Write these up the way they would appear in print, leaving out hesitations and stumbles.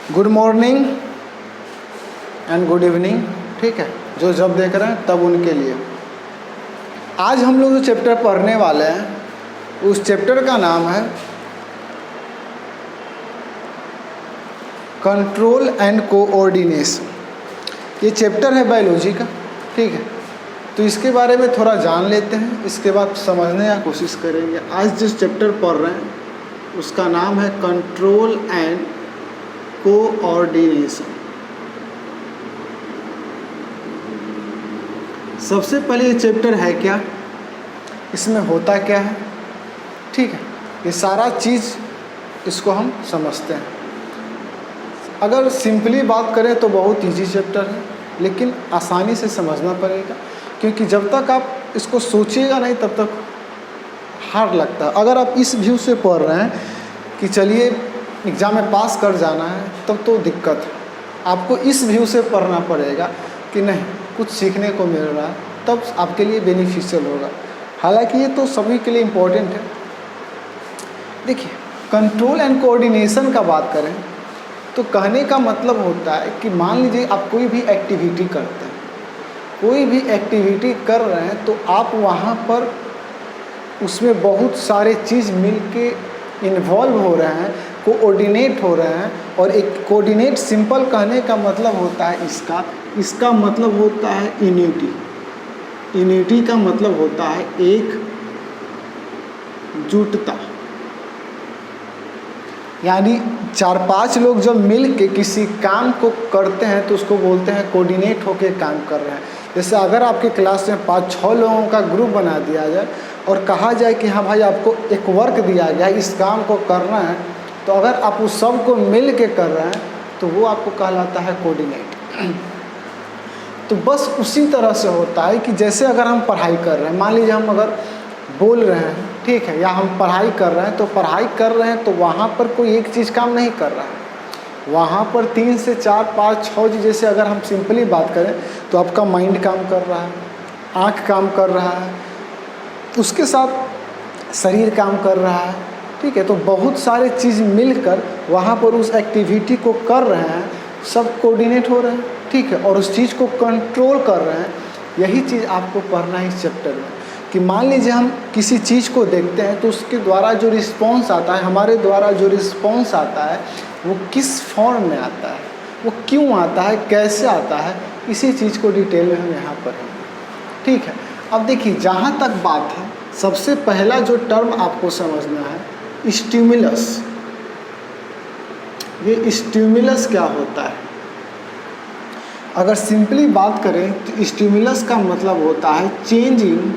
Good morning and good evening, ठीक है, जो जब देख रहे हैं तब उनके लिए। आज हम लोग जो चैप्टर पढ़ने वाले हैं उस चैप्टर का नाम है कंट्रोल एंड कोऑर्डिनेशन। ये चैप्टर है बायोलॉजी का, ठीक है। तो इसके बारे में थोड़ा जान लेते हैं, इसके बाद समझने की कोशिश करेंगे। आज जिस चैप्टर पढ़ रहे हैं उसका नाम है कंट्रोल एंड कोऑर्डिनेशन। सबसे पहले ये चैप्टर है क्या, इसमें होता क्या है, ठीक है, ये सारा चीज़ इसको हम समझते हैं। अगर सिंपली बात करें तो बहुत इजी चैप्टर है, लेकिन आसानी से समझना पड़ेगा, क्योंकि जब तक आप इसको सोचिएगा नहीं तब तक हार्ड लगता है। अगर आप इस व्यू से पढ़ रहे हैं कि चलिए एग्ज़ाम में पास कर जाना है, तब तो दिक्कत है। आपको इस व्यू से पढ़ना पड़ेगा कि नहीं, कुछ सीखने को मिल रहा है, तब आपके लिए बेनिफिशियल होगा। हालांकि ये तो सभी के लिए इम्पोर्टेंट है। देखिए, कंट्रोल एंड कोऑर्डिनेशन का बात करें तो कहने का मतलब होता है कि मान लीजिए आप कोई भी एक्टिविटी करते हैं, कोई भी एक्टिविटी कर रहे हैं, तो आप वहाँ पर उसमें बहुत सारे चीज़ मिल के इन्वॉल्व हो रहे हैं, कोऑर्डिनेट हो रहे हैं। और एक कोऑर्डिनेट सिंपल कहने का मतलब होता है इसका मतलब होता है यूनिटी। यूनिटी का मतलब होता है एकजुटता, यानी 4-5 लोग जब मिल के किसी काम को करते हैं तो उसको बोलते हैं कोऑर्डिनेट होके काम कर रहे हैं। जैसे अगर आपके क्लास में 5-6 लोगों का ग्रुप बना दिया जाए और कहा जाए कि हाँ भाई, आपको एक वर्क दिया गया है, इस काम को करना है, तो अगर आप उस सब को मिल के कर रहे हैं तो वो आपको कहलाता है कोऑर्डिनेट। तो बस उसी तरह से होता है कि जैसे अगर हम पढ़ाई कर रहे हैं, मान लीजिए हम अगर बोल रहे हैं, ठीक है, या हम पढ़ाई कर रहे हैं, तो पढ़ाई कर रहे हैं तो वहाँ पर कोई एक चीज़ काम नहीं कर रहा है, वहाँ पर 3 से 4, 5, 6 चीज़। जैसे अगर हम सिंपली बात करें तो आपका माइंड काम कर रहा है, आँख काम कर रहा है, उसके साथ शरीर काम कर रहा है, ठीक है। तो बहुत सारे चीज़ मिलकर वहाँ पर उस एक्टिविटी को कर रहे हैं, सब कोऑर्डिनेट हो रहे हैं, ठीक है, और उस चीज़ को कंट्रोल कर रहे हैं। यही चीज़ आपको पढ़ना है इस चैप्टर में, कि मान लीजिए हम किसी चीज़ को देखते हैं तो उसके द्वारा जो रिस्पॉन्स आता है, हमारे द्वारा जो रिस्पॉन्स आता है, वो किस फॉर्म में आता है, वो क्यों आता है, कैसे आता है, इसी चीज़ को डिटेल में हम यहाँ पर हैं, ठीक है। अब देखिए, जहाँ तक बात है, सबसे पहला जो टर्म आपको समझना है स्टिमुलस। ये स्टिमुलस क्या होता है? अगर सिंपली बात करें तो स्टिमुलस का मतलब होता है change in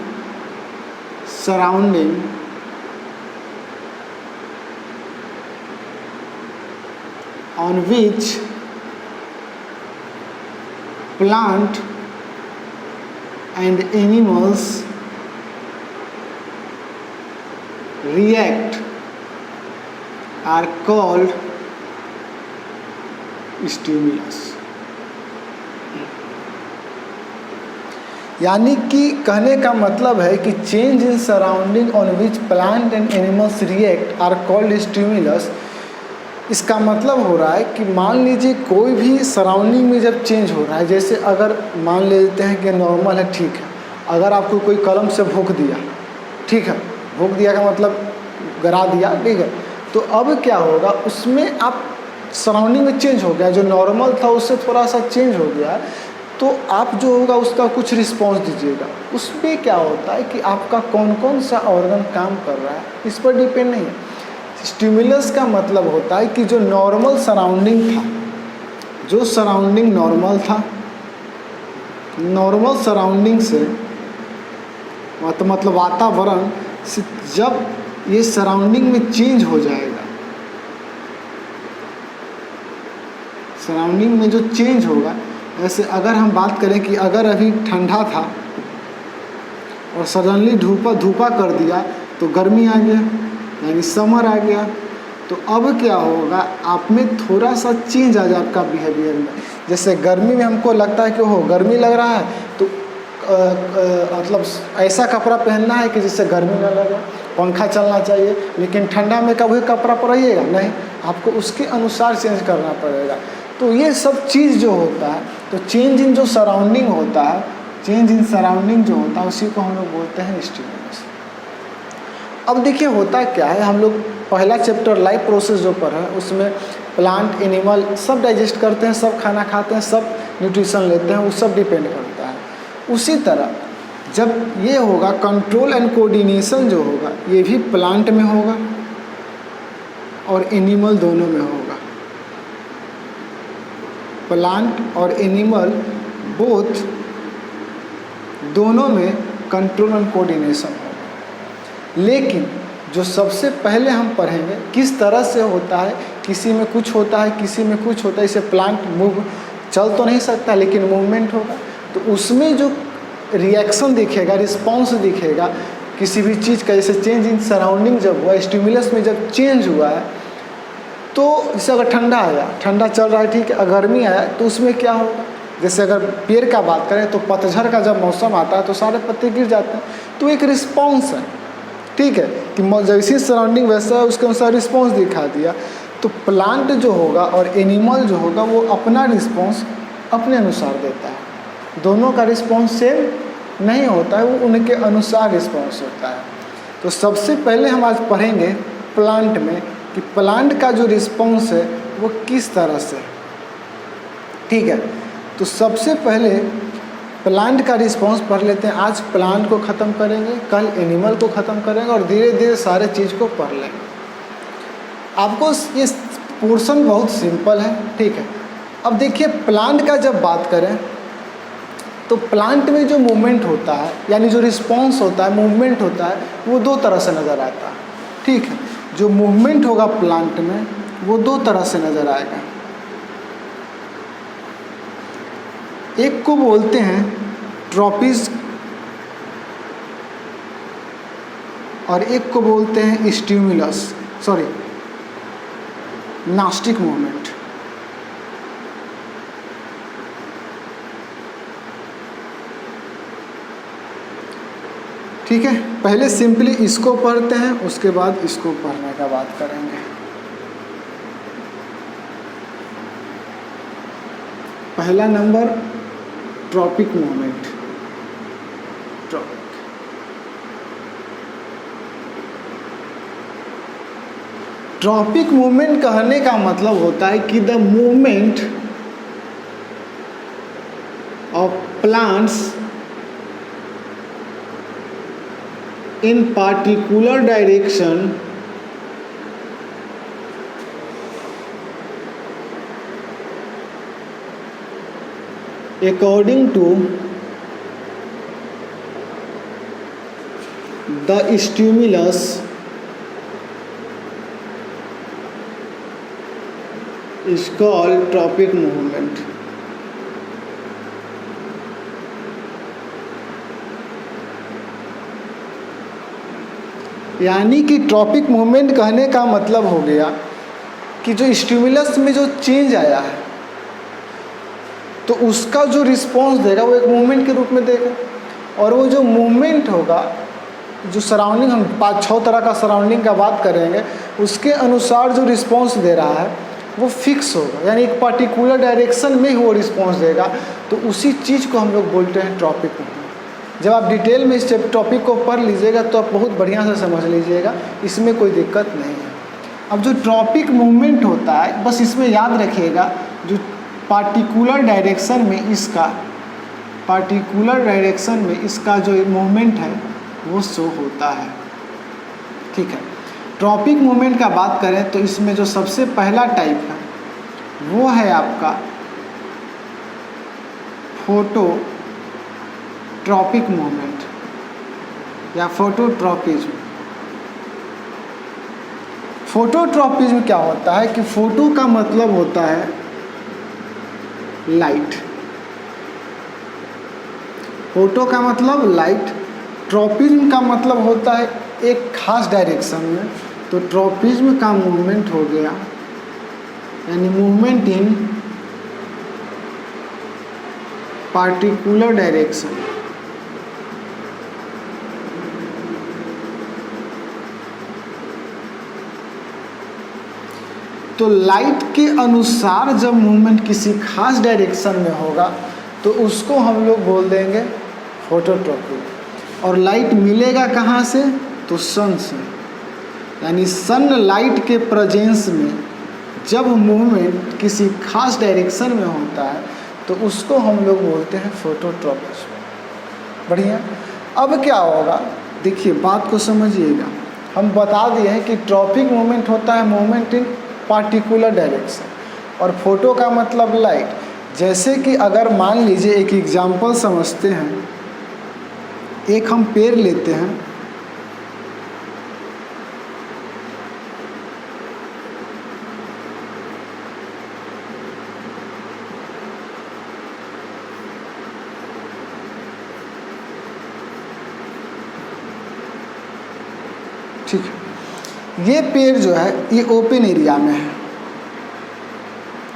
surrounding on which plant and animals react are called stimulus। यानी कि कहने का मतलब है कि change in surrounding on which plant and animals react are called stimulus. इसका मतलब हो रहा है कि मान लीजिए कोई भी सराउंडिंग में जब चेंज हो रहा है, जैसे अगर मान लेते हैं कि नॉर्मल है, ठीक है, अगर आपको कोई कलम से भोंक दिया, ठीक है, भोंक दिया का मतलब गिरा दिया, ठीक है, तो अब क्या होगा, उसमें आप सराउंडिंग में चेंज हो गया, जो नॉर्मल था उससे थोड़ा सा चेंज हो गया, तो आप जो होगा उसका कुछ रिस्पॉन्स दीजिएगा। उसमें क्या होता है कि आपका कौन कौन सा ऑर्गन काम कर रहा है इस पर डिपेंड नहीं है। स्टिमुलस का मतलब होता है कि जो नॉर्मल सराउंडिंग था, जो सराउंडिंग नॉर्मल था, नॉर्मल सराउंडिंग से मतलब वातावरण से जब ये सराउंडिंग में चेंज हो जाएगा, सराउंडिंग में जो चेंज होगा, ऐसे अगर हम बात करें कि अगर अभी ठंडा था और सडनली धूपा कर दिया तो गर्मी आ गया, यानी समर आ गया, तो अब क्या होगा, आप में थोड़ा सा चेंज आ जाए आपका बिहेवियर में। जैसे गर्मी में हमको लगता है कि ओहो गर्मी लग रहा है, तो मतलब ऐसा कपड़ा पहनना है कि जिससे गर्मी ना लगे, पंखा चलना चाहिए, लेकिन ठंडा में कभी कपड़ा पहनिएगा नहीं, आपको उसके अनुसार चेंज करना पड़ेगा। तो ये सब चीज़ जो होता है, तो चेंज इन जो सराउंडिंग होता है, चेंज इन सराउंडिंग जो होता है उसी को हम लोग बोलते हैं स्टिमुलस। अब देखिए होता क्या है, हम लोग पहला चैप्टर लाइफ प्रोसेस जो पढ़ा है उसमें प्लांट एनिमल सब डाइजेस्ट करते हैं, सब खाना खाते हैं, सब न्यूट्रिशन लेते हैं, वो सब डिपेंड करता है। उसी तरह जब ये होगा कंट्रोल एंड कोऑर्डिनेशन जो होगा ये भी प्लांट में होगा और एनिमल दोनों में होगा। प्लांट और एनिमल बोथ दोनों में कंट्रोल एंड कोऑर्डिनेशन होगा। लेकिन जो सबसे पहले हम पढ़ेंगे किस तरह से होता है, किसी में कुछ होता है किसी में कुछ होता है, इसे प्लांट मूव चल तो नहीं सकता लेकिन मूवमेंट होगा, तो उसमें जो रिएक्शन दिखेगा, रिस्पॉन्स दिखेगा किसी भी चीज़ का, जैसे चेंज इन सराउंडिंग जब हुआ, स्टिमुलस में जब चेंज हुआ है, तो जैसे अगर ठंडा आया, ठंडा चल रहा है ठीक है, गर्मी आया तो उसमें क्या होगा, जैसे अगर पेड़ का बात करें तो पतझड़ का जब मौसम आता है तो सारे पत्ते गिर जाते हैं, तो एक रिस्पॉन्स है, ठीक है, कि जैसी सराउंडिंग वैसा है उसके अनुसार रिस्पॉन्स दिखा दिया। तो प्लांट जो होगा और एनिमल जो होगा वो अपना रिस्पॉन्स अपने अनुसार देता है, दोनों का रिस्पॉन्स सेम नहीं होता है, वो उनके अनुसार रिस्पॉन्स होता है। तो सबसे पहले हम आज पढ़ेंगे प्लांट में कि प्लांट का जो रिस्पॉन्स है वो किस तरह से, ठीक है। तो सबसे पहले प्लांट का रिस्पॉन्स पढ़ लेते हैं। आज प्लांट को ख़त्म करेंगे, कल एनिमल को ख़त्म करेंगे और धीरे धीरे सारे चीज़ को पढ़ लेंगे। आपको ये पोर्शन बहुत सिंपल है, ठीक है। अब देखिए प्लांट का जब बात करें तो प्लांट में जो मूवमेंट होता है यानी जो रिस्पॉन्स होता है, मूवमेंट होता है, वो दो तरह से नज़र आता है, ठीक है। जो मूवमेंट होगा प्लांट में वो दो तरह से नज़र आएगा। एक को बोलते हैं ट्रॉपिज और एक को बोलते हैं स्टिमुलस, नास्टिक मूवमेंट। ठीक है, पहले सिंपली इसको पढ़ते हैं, उसके बाद इसको पढ़ने का बात करेंगे। पहला number tropic movement. Tropic movement कहने का मतलब होता है कि the movement of plants in particular direction according to the stimulus is called tropic movement। यानी कि ट्रॉपिक मूवमेंट कहने का मतलब हो गया कि जो स्टिमुलस में जो चेंज आया है तो उसका जो रिस्पॉन्स देगा वो एक मूवमेंट के रूप में देगा, और वो जो मूवमेंट होगा, जो सराउंडिंग, हम 5-6 तरह का सराउंडिंग का बात करेंगे, उसके अनुसार जो रिस्पॉन्स दे रहा है वो फिक्स होगा, यानी एक पर्टिकुलर डायरेक्शन में ही वो रिस्पॉन्स देगा। तो उसी चीज़ को हम लोग बोलते हैं ट्रॉपिक मूवमेंट। जब आप डिटेल में इस टॉपिक को पढ़ लीजिएगा तो आप बहुत बढ़िया से समझ लीजिएगा, इसमें कोई दिक्कत नहीं है। अब जो ट्रॉपिक मूवमेंट होता है, बस इसमें याद रखिएगा, जो पार्टिकुलर डायरेक्शन में इसका जो मूवमेंट है वो शो होता है, ठीक है। ट्रॉपिक मूवमेंट का बात करें तो इसमें जो सबसे पहला टाइप है वो है आपका फोटोट्रॉपिक मूवमेंट या फोटोट्रॉपिज्म। फोटोट्रॉपिज्म क्या होता है कि फोटो का मतलब होता है लाइट, फोटो का मतलब लाइट, ट्रॉपिज्म का मतलब होता है एक खास डायरेक्शन में। तो ट्रॉपिज्म का मूवमेंट हो गया यानी मूवमेंट इन पार्टिकुलर डायरेक्शन। तो लाइट के अनुसार जब मूवमेंट किसी खास डायरेक्शन में होगा तो उसको हम लोग बोल देंगे फोटोट्रॉपी। और लाइट मिलेगा कहाँ से? तो सन से, यानी सन लाइट के प्रेजेंस में जब मूवमेंट किसी खास डायरेक्शन में होता है तो उसको हम लोग बोलते हैं फोटोट्रॉपी। बढ़िया। अब क्या होगा, देखिए बात को समझिएगा। हम बता दिए हैं कि ट्रॉपिक मूवमेंट होता है मूवमेंट इन पार्टिकुलर डायरेक्शन, और फोटो का मतलब लाइट। जैसे कि अगर मान लीजिए एक एग्जांपल समझते हैं, एक हम पेड़ लेते हैं, ठीक है। ये पेड़ जो है ये ओपन एरिया में है,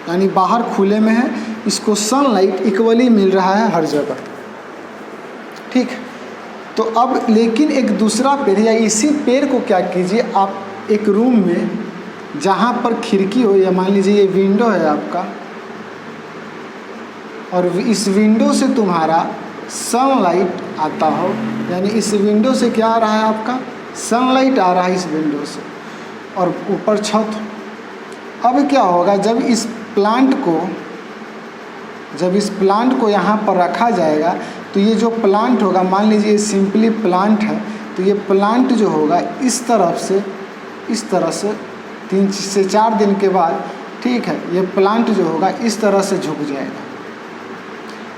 यानी बाहर खुले में है, इसको सनलाइट इक्वली मिल रहा है हर जगह, ठीक है। तो अब लेकिन एक दूसरा पेड़ या इसी पेड़ को क्या कीजिए, आप एक रूम में जहाँ पर खिड़की हो, या मान लीजिए ये विंडो है आपका, और इस विंडो से तुम्हारा सनलाइट आता हो, यानी इस विंडो से क्या आ रहा है आपका? सनलाइट आ रहा है इस विंडो से, और ऊपर छत। अब क्या होगा, जब इस प्लांट को यहाँ पर रखा जाएगा तो ये जो प्लांट होगा, मान लीजिए सिंपली प्लांट है, तो ये प्लांट जो होगा इस तरह से 3 से 4 दिन के बाद, ठीक है, ये प्लांट जो होगा इस तरह से झुक जाएगा,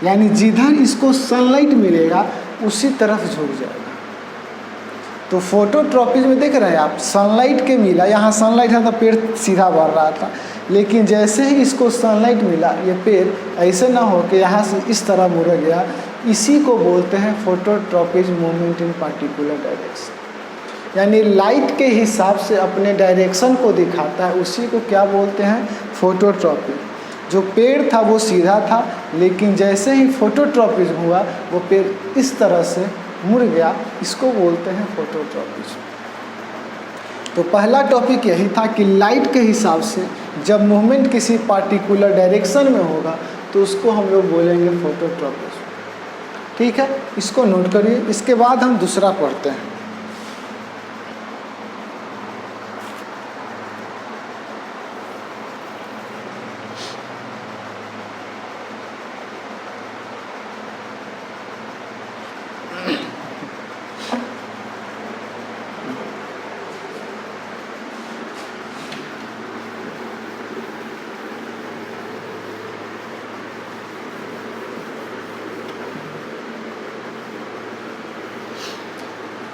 यानी जिधर इसको सनलाइट मिलेगा उसी तरफ झुक जाएगा। तो फोटोट्रॉपी में देख रहे हैं आप, सनलाइट के मिला, यहाँ सनलाइट है तो पेड़ सीधा बढ़ रहा था, लेकिन जैसे ही इसको सनलाइट मिला ये पेड़ ऐसे ना हो कि यहाँ से इस तरह मुड़ गया। इसी को बोलते हैं phototropic movement in particular direction, यानी लाइट के हिसाब से अपने डायरेक्शन को दिखाता है, उसी को क्या बोलते हैं? फोटोट्रॉपी। जो पेड़ था वो सीधा था, लेकिन जैसे ही फोटोट्रॉपिक हुआ वो पेड़ इस तरह से मुड़ गया, इसको बोलते हैं फोटोट्रॉपिक। तो पहला टॉपिक यही था कि लाइट के हिसाब से जब मूवमेंट किसी पार्टिकुलर डायरेक्शन में होगा तो उसको हम लोग बोलेंगे फोटोट्रॉपिक, ठीक है। इसको नोट करिए। इसके बाद हम दूसरा पढ़ते हैं।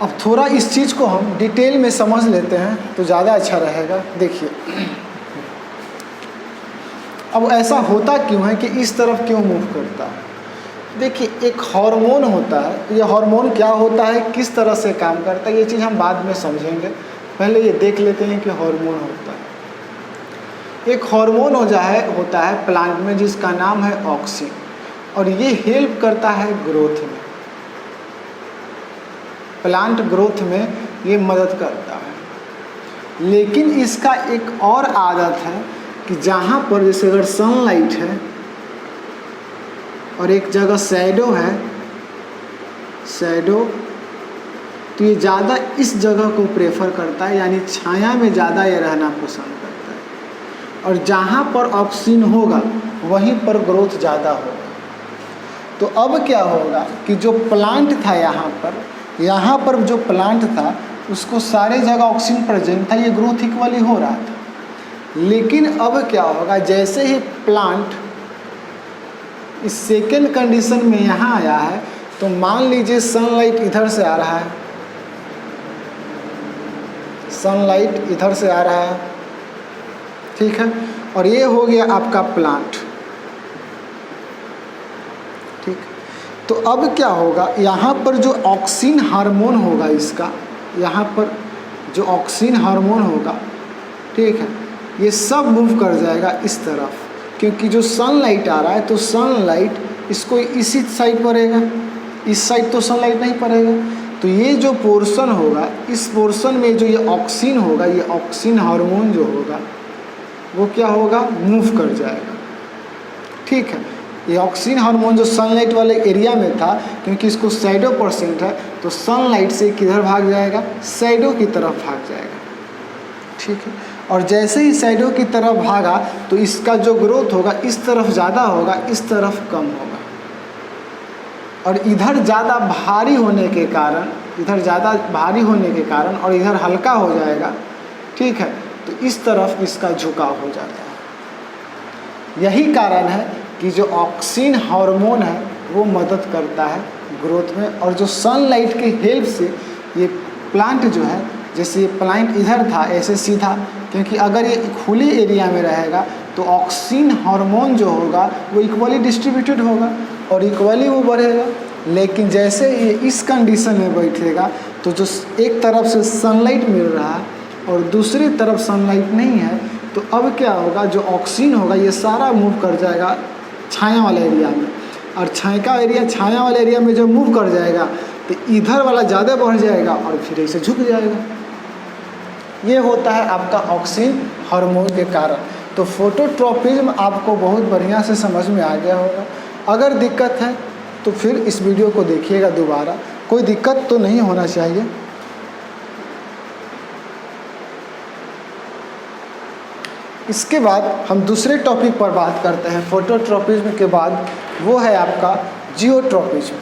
अब थोड़ा इस चीज़ को हम डिटेल में समझ लेते हैं तो ज़्यादा अच्छा रहेगा। देखिए, अब ऐसा होता क्यों है कि इस तरफ क्यों मूव करता है? देखिए, एक हार्मोन होता है। ये हार्मोन क्या होता है, किस तरह से काम करता है, ये चीज़ हम बाद में समझेंगे। पहले ये देख लेते हैं कि हार्मोन होता है। एक हार्मोन होता है प्लांट में, जिसका नाम है ऑक्सिन, और ये हेल्प करता है ग्रोथ में, प्लांट ग्रोथ में ये मदद करता है। लेकिन इसका एक और आदत है कि जहाँ पर जैसे अगर सनलाइट है और एक जगह शैडो है, तो ये ज़्यादा इस जगह को प्रेफर करता है, यानी छाया में ज़्यादा ये रहना पसंद करता है। और जहाँ पर ऑक्सीजन होगा वहीं पर ग्रोथ ज़्यादा होगा। तो अब क्या होगा कि जो प्लांट था यहाँ पर जो प्लांट था उसको सारे जगह ऑक्सीजन प्रेजेंट था, ये ग्रोथ इक्वली हो रहा था। लेकिन अब क्या होगा, जैसे ही प्लांट इस सेकेंड कंडीशन में यहाँ आया है, तो मान लीजिए सनलाइट इधर से आ रहा है, सनलाइट इधर से आ रहा है, ठीक है, और ये हो गया आपका प्लांट, ठीक। तो अब क्या होगा, यहाँ पर जो ऑक्सीन हार्मोन होगा इसका, यहाँ पर जो ऑक्सीन हार्मोन होगा, ठीक है, ये सब मूव कर जाएगा इस तरफ, क्योंकि जो सनलाइट आ रहा है तो सनलाइट इसको इसी साइड पड़ेगा, इस साइड तो सनलाइट नहीं पड़ेगा। तो ये जो पोर्शन होगा, इस पोर्शन में जो ये ऑक्सीन होगा, ये ऑक्सीन हार्मोन जो होगा, वो क्या होगा, मूव कर जाएगा। ठीक है, ये ऑक्सीन हार्मोन जो सनलाइट वाले एरिया में था, क्योंकि इसको शैडो परसेंट है, तो सनलाइट से किधर भाग जाएगा, शैडो की तरफ भाग जाएगा। ठीक है, और जैसे ही शैडो की तरफ भागा तो इसका जो ग्रोथ होगा इस तरफ ज़्यादा होगा, इस तरफ कम होगा। और इधर ज़्यादा भारी होने के कारण, इधर ज़्यादा भारी होने के कारण और इधर हल्का हो जाएगा। ठीक है, तो इस तरफ इसका झुकाव हो जाता है। यही कारण है कि जो ऑक्सीन हार्मोन है वो मदद करता है ग्रोथ में। और जो सनलाइट के हेल्प से ये प्लांट जो है, जैसे ये प्लांट इधर था ऐसे सीधा, क्योंकि अगर ये खुली एरिया में रहेगा तो ऑक्सीन हार्मोन जो होगा वो इक्वली डिस्ट्रीब्यूटेड होगा और इक्वली वो बढ़ेगा। लेकिन जैसे ये इस कंडीशन में बैठेगा तो जो एक तरफ से सनलाइट मिल रहा है और दूसरी तरफ सनलाइट नहीं है, तो अब क्या होगा, जो ऑक्सीजन होगा ये सारा मूव कर जाएगा छाया वाले एरिया में। और छाया वाले एरिया में जब मूव कर जाएगा तो इधर वाला ज़्यादा बढ़ जाएगा और फिर ऐसे झुक जाएगा। ये होता है आपका ऑक्सीजन हार्मोन के कारण। तो फोटोट्रॉपिज्म आपको बहुत बढ़िया से समझ में आ गया होगा। अगर दिक्कत है तो फिर इस वीडियो को देखिएगा दोबारा, कोई दिक्कत तो नहीं होना चाहिए। इसके बाद हम दूसरे टॉपिक पर बात करते हैं फोटोट्रॉपिज्म के बाद, वो है आपका जियोट्रॉपिज्म।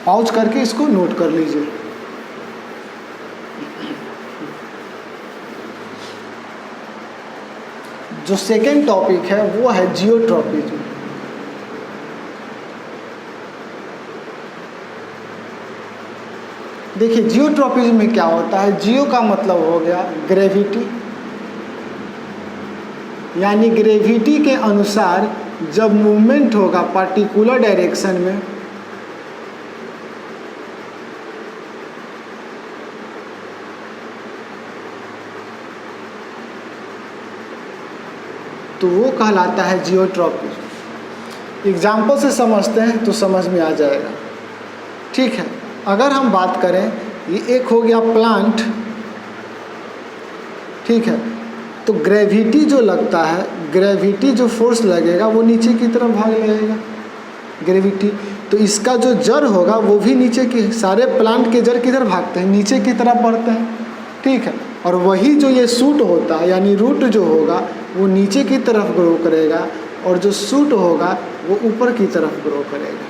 पॉज करके इसको नोट कर लीजिए। जो सेकेंड टॉपिक है वो है जियोट्रॉपिज्म। देखिए जियोट्रॉपिज्म में क्या होता है, जियो का मतलब हो गया ग्रेविटी, यानी ग्रेविटी के अनुसार जब मूवमेंट होगा पर्टिकुलर डायरेक्शन में तो वो कहलाता है जियोट्रॉपिज्म। एग्जाम्पल से समझते हैं तो समझ में आ जाएगा। ठीक है, अगर हम बात करें, ये एक हो गया प्लांट। ठीक है, तो ग्रेविटी जो लगता है, ग्रेविटी जो फोर्स लगेगा वो नीचे की तरफ भाग लगेगा ग्रेविटी। तो इसका जो जड़ होगा वो भी नीचे की, सारे प्लांट के जड़ किधर भागते हैं, नीचे की तरफ बढ़ते हैं। ठीक है, और वही जो ये शूट होता है यानी रूट जो होगा वो नीचे की तरफ ग्रो करेगा और जो शूट होगा वो ऊपर की तरफ ग्रो करेगा।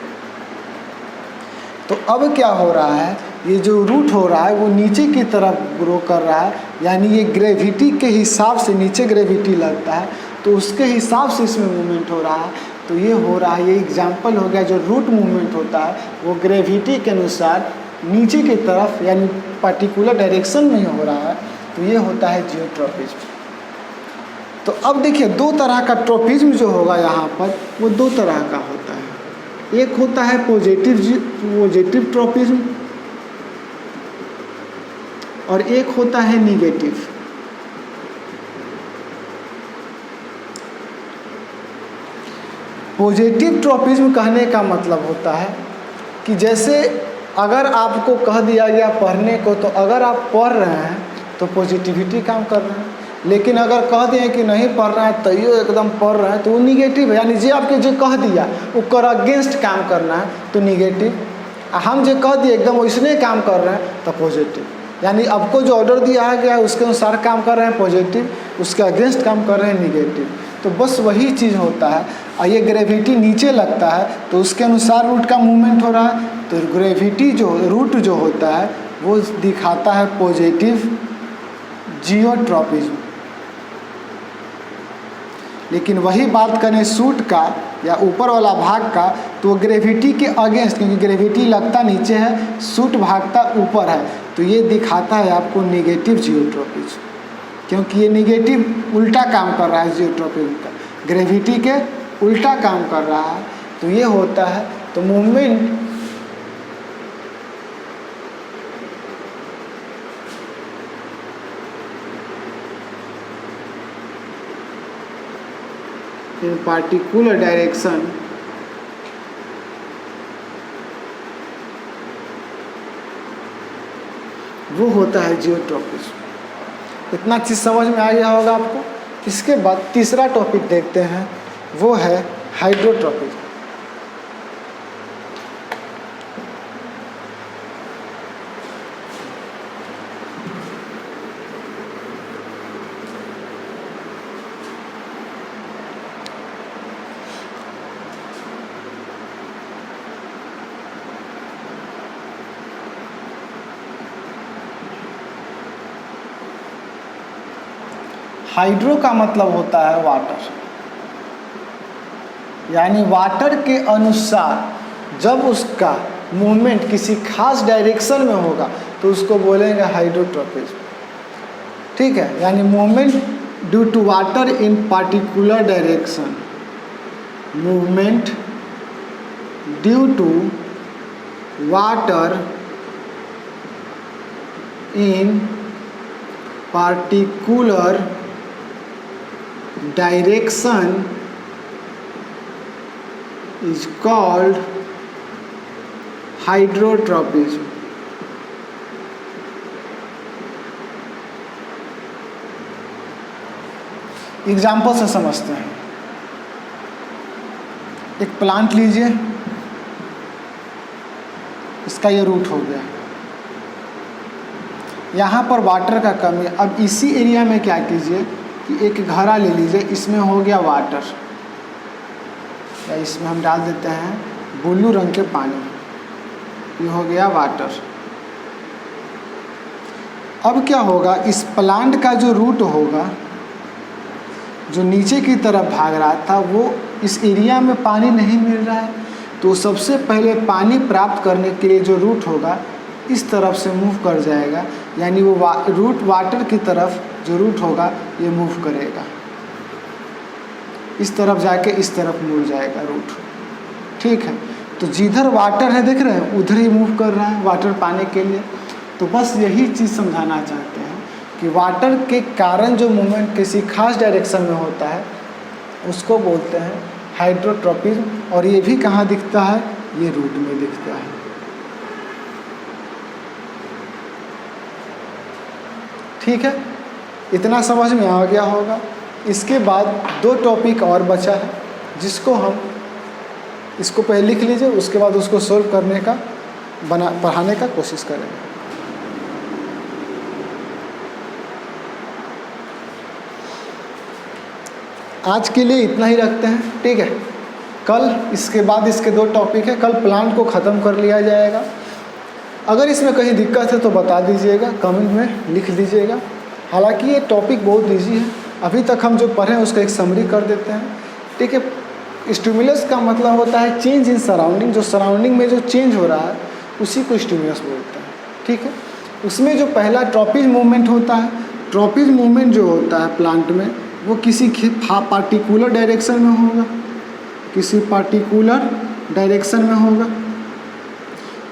तो अब क्या हो रहा है, ये जो रूट हो रहा है वो नीचे की तरफ ग्रो कर रहा है, यानी ये ग्रेविटी के हिसाब से, नीचे ग्रेविटी लगता है तो उसके हिसाब से इसमें मूवमेंट हो रहा है। तो ये हो रहा है, ये एग्जाम्पल हो गया, जो रूट मूवमेंट होता है वो ग्रेविटी के अनुसार नीचे की तरफ यानी पर्टिकुलर डायरेक्शन में हो रहा है, तो ये होता है जियोट्रॉपिज्म। तो अब देखिए दो तरह का ट्रॉपिज्म जो होगा यहाँ पर, वो दो तरह का होता है। एक होता है पॉजिटिव ट्रॉपिज्म और एक होता है निगेटिव। पॉजिटिव ट्रॉपिज्म कहने का मतलब होता है कि जैसे अगर आपको कह दिया गया पढ़ने को, तो अगर आप पढ़ रहे हैं तो पॉजिटिविटी काम कर रहे हैं, लेकिन अगर कह दिए कि नहीं पढ़ रहे हैं तैयो एकदम पढ़ रहे हैं तो वो निगेटिव है। यानी जो आपके जो कह दिया वो कर अगेंस्ट काम करना है तो निगेटिव, हम जो कह दिए एकदम वैसने काम कर रहे हैं तो पॉजिटिव। यानी आपको जो ऑर्डर दिया गया है उसके अनुसार काम कर रहे हैं पॉजिटिव, उसके अगेंस्ट काम कर रहे हैं निगेटिव। तो बस वही चीज़ होता है। और ये ग्रेविटी नीचे लगता है तो उसके अनुसार रूट का मूवमेंट हो रहा है, तो ग्रेविटी जो रूट जो होता है वो दिखाता है पॉजिटिव जियोट्रॉपिज्म। लेकिन वही बात करें शूट का या ऊपर वाला भाग का, तो ग्रेविटी के अगेंस्ट, क्योंकि ग्रेविटी लगता नीचे है, शूट भागता ऊपर है, तो ये दिखाता है आपको नेगेटिव जियोट्रॉपिज्म, क्योंकि ये नेगेटिव उल्टा काम कर रहा है जियोट्रॉपिज्म का, ग्रेविटी के उल्टा काम कर रहा है, तो ये होता है। तो मूवमेंट in particular direction वो होता है जियोट्रॉपिज्म। इतना चीज़ समझ में आ गया होगा आपको। इसके बाद तीसरा टॉपिक देखते हैं, वो है हाइड्रोट्रॉपिज्म। हाइड्रो का मतलब होता है वाटर, यानी वाटर के अनुसार जब उसका मूवमेंट किसी खास डायरेक्शन में होगा तो उसको बोलेंगे हाइड्रोट्रॉपिज्म। ठीक है, यानी movement due to water in particular direction, movement due to water in particular direction is called hydrotropism। एग्जाम्पल से समझते हैं। एक प्लांट लीजिए, इसका ये रूट हो गया, यहाँ पर वाटर का कमी है। अब इसी एरिया में क्या कीजिए कि एक घड़ा ले लीजिए, इसमें हो गया वाटर, या इसमें हम डाल देते हैं ब्लू रंग के पानी, ये हो गया वाटर। अब क्या होगा, इस प्लांट का जो रूट होगा जो नीचे की तरफ भाग रहा था, वो इस एरिया में पानी नहीं मिल रहा है, तो सबसे पहले पानी प्राप्त करने के लिए जो रूट होगा इस तरफ से मूव कर जाएगा, यानी वो रूट वाटर की तरफ जो रूट होगा ये मूव करेगा, इस तरफ जाके इस तरफ मुड़ जाएगा रूट। ठीक है, तो जिधर वाटर है देख रहे हैं उधर ही मूव कर रहा है वाटर पाने के लिए। तो बस यही चीज़ समझाना चाहते हैं कि वाटर के कारण जो मूवमेंट किसी खास डायरेक्शन में होता है उसको बोलते हैं हाइड्रोट्रॉपिज्म। और ये भी कहाँ दिखता है, ये रूट में दिखता है। ठीक है, इतना समझ में आ गया होगा। इसके बाद दो टॉपिक और बचा है, जिसको हम इसको पहले लिख लीजिए, उसके बाद उसको सोल्व करने का पढ़ाने का कोशिश करेंगे। आज के लिए इतना ही रखते हैं। ठीक है, कल इसके बाद इसके दो टॉपिक है, कल प्लांट को ख़त्म कर लिया जाएगा। अगर इसमें कहीं दिक्कत है तो बता दीजिएगा, कमेंट में लिख दीजिएगा। हालांकि ये टॉपिक बहुत ईजी है, अभी तक हम जो पढ़े हैं उसका एक समरी कर देते हैं। ठीक है, स्टिमुलस का मतलब होता है चेंज इन सराउंडिंग, जो सराउंडिंग में जो चेंज हो रहा है उसी को स्टिमुलस बोलते हैं। ठीक है, उसमें जो पहला ट्रॉपिज्म मूवमेंट होता है, ट्रॉपिज्म मूवमेंट जो होता है प्लांट में वो किसी पार्टिकुलर डायरेक्शन में होगा, किसी पार्टिकुलर डायरेक्शन में होगा।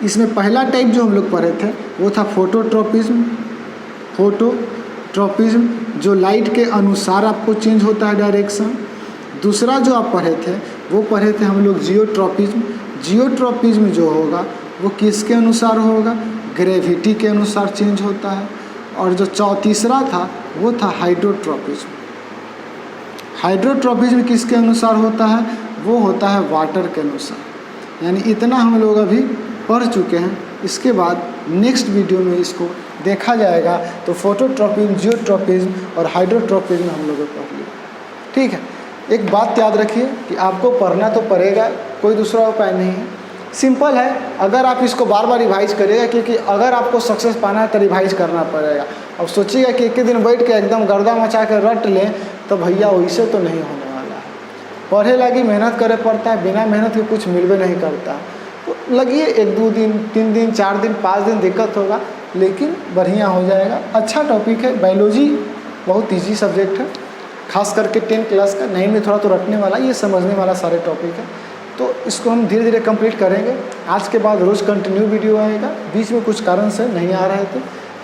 इसमें पहला टाइप जो हम लोग पढ़े थे वो था फोटोट्रॉपिज्म। फोटोट्रॉपिज्म जो लाइट के अनुसार आपको चेंज होता है डायरेक्शन। दूसरा जो आप पढ़े थे वो पढ़े थे हम लोग जियोट्रॉपिज्म। जियोट्रॉपिज्म जो होगा वो किसके अनुसार होगा, ग्रेविटी के अनुसार चेंज होता है। और जो तीसरा था वो था हाइड्रोट्रॉपिज्म। हाइड्रोट्रॉपिज्म किसके अनुसार होता है, वो होता है वाटर के अनुसार। यानी इतना हम लोग अभी पढ़ चुके हैं। इसके बाद नेक्स्ट वीडियो में इसको देखा जाएगा। तो फोटोट्रॉपिज्म, जियोट्रॉपिज्म और हाइड्रोट्रॉपिज्म हम लोगों को पढ़ लिया। ठीक है, एक बात याद रखिए कि आपको पढ़ना तो पड़ेगा, कोई दूसरा उपाय नहीं है। सिंपल है, अगर आप इसको बार बार रिवाइज करिएगा, क्योंकि अगर आपको सक्सेस पाना है तो रिवाइज करना पड़ेगा। अब सोचिएगा कि एक ही दिन बैठ के एकदम गर्दा मचा कर रट लें तो भैया वैसे तो नहीं होने वाला है। पढ़े लगी मेहनत करे पड़ता है, बिना मेहनत के कुछ मिलवे नहीं करता। तो लगिए 1-2 दिन, 3 दिन, 4 दिन, 5 दिन दिक्कत होगा, लेकिन बढ़िया हो जाएगा। अच्छा टॉपिक है, बायोलॉजी बहुत ईजी सब्जेक्ट है, खास करके 10 क्लास का। नहीं में थोड़ा तो रटने वाला, ये समझने वाला सारे टॉपिक है। तो इसको हम धीरे धीरे कंप्लीट करेंगे। आज के बाद रोज़ कंटिन्यू वीडियो आएगा, बीच में कुछ कारण से नहीं आ रहे थे।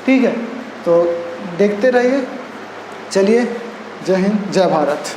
ठीक है, तो देखते रहिए। चलिए, जय हिंद, जय भारत।